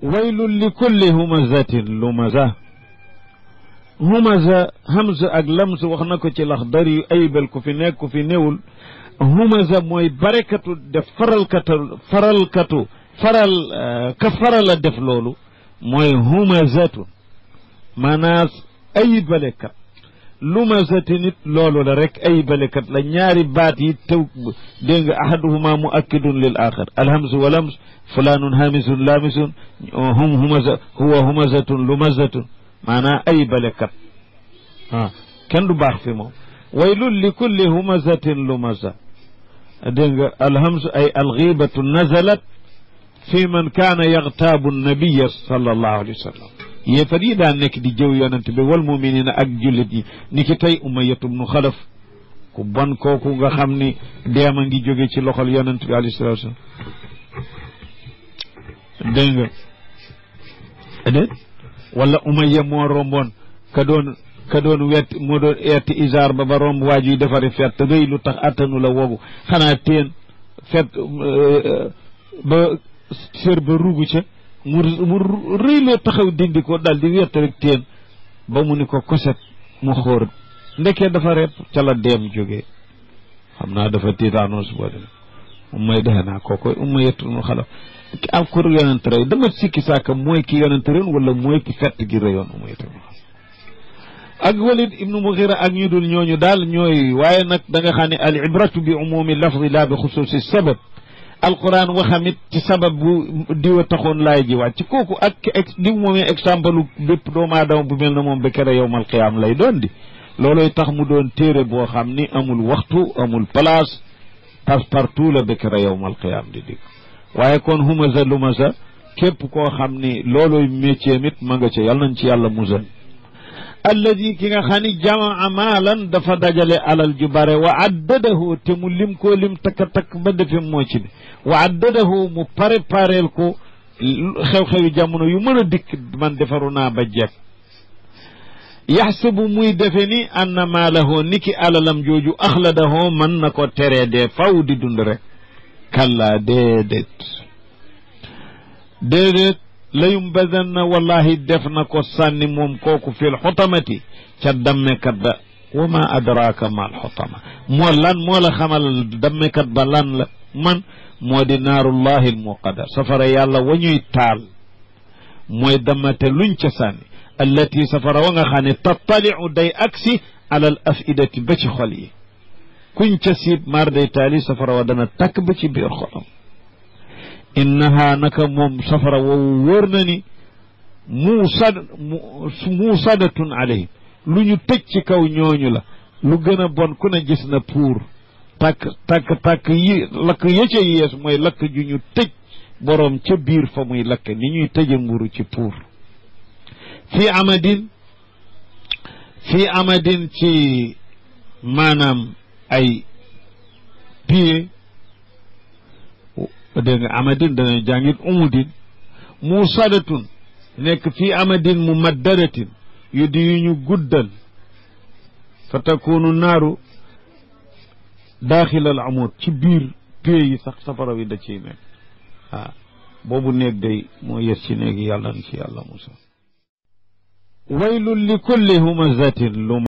waylun li kulli humazatin lumaza humaza hamza ak lamz wax na ko ci Laxdari yu ayibal ku fi nekk ku fi néewul humaza mooy barekatu def faralkatu ka faral a def loolu mooy humazatu maanaam ayibalekat lumazati nit loolu la rek ayibalekat la ñaari baat yi taw dégg nga ahaduhuma muakkidun lil axar alhamzu wa lamz fulaanun hamisun lamisun huwa humazatun lumazatun maanaam ayibalekat kenn du baax fi moom waylun li kulli humazatin lumaza dégg nga alhamzu ay alxiibatu nazalat fi man kaana yaxtaabu nabiya sallallahu alayhi wa sallam yéefar yi daan nekk di jëw yonent bi wal muminina ak jullit yi ni ki tey Umayyatu bnu Xalaf ku bon kooku nga xam ni deema ngi jóge ci loxol yonent bi alayhi salaatu salaam dégg nga déet wala Umayya moo romboon ka doon wetti moo doon etti isaar ba romb waaju yi defari fett rëy lu tax attanu la wogu xanaa teen fett ba sër ba rugu ca mu rëyloo taxaw dindi ko daal di wett rek teen ba mu ni ko koset mu xóor ndekee dafa repp ca la deem jógee xam naa dafa tiitaanoos boo de may defe naa kookoy Umayyatu bnu Xalaf ki am ko yonent rey dama sikki saaka mooy ki yonent reyoon wala mooy ki fett gi reyoon Umayyatu bnu Xalaf ak Walid ibnu Mughira ak ñu dul ñooñu daal ñooy waaye nag da nga xam ne al ibratu bi umumi lafzi la bi xusuusi sabab alquran waxamit ci sabab bu diwa taxoon laay ji wàcc kooku ak diw moomee exemple bépp doomu aadama bu mel na moom ba kere yowmal qiyaam lay doon di looloy tax mu doon téere boo xam ni amul waxtu amul place partout la ba kere yowmal qiyaam di dig waaye kon humaza lumaza képp koo xam ni looloy métier mit ma nga ca yàlla nañ ci yàlla musal alladi ki nga xam ni jamaa maalan dafa dajale alal ju bare wa addadahu te mu lim koo lim takk ba defe moo ci ne wa addadahu mu pareel ko xew-xewi jamono yu mën a dikk man defaru naa ba jekk yaxsabu muy defe ni anna maalahu niki alalam jooju axladahu mën na ko teree dee faw di dund rek kalla déedéet layum badan na wallahi def na ko sànni moom kooku fil xutamati ca dammekat ba wa ma adraka mal xutama moo la xamal dammekat ba lan la man moo di naarullahi al muqada safara yàlla wa ñuy taal mooy dammate luñ ca sànni allati safara wa nga xam ne tattaliu day aksi alal afidati ba ci xol yi kuñ ca siit maar day taali safara wa dana takk ba ci biir xolam innaha naka moom safara woowu wóor na ni muusadatun alayhim lu ñu tëj ci kaw ñooñu la lu gën a bon ku ne gis na pour takk yi lakk ya ca yees mooy lakk ju ñu tëj boroom ca biir fa muy lakk ni ñuy tëje mburu ci pour fii amadin ci maanaam ay pied dégg nga amadin dana jàngit umudin musadatun nekk fii amadin mumaddadatin yu di yu ñu guddal fa takunu naaru daaxilal amud ci biir pée yi sax safara wi da ciy nekk boobu néeg day moo yes ci néegi yàlla na ci yàlla musa waylun li kulli humazatin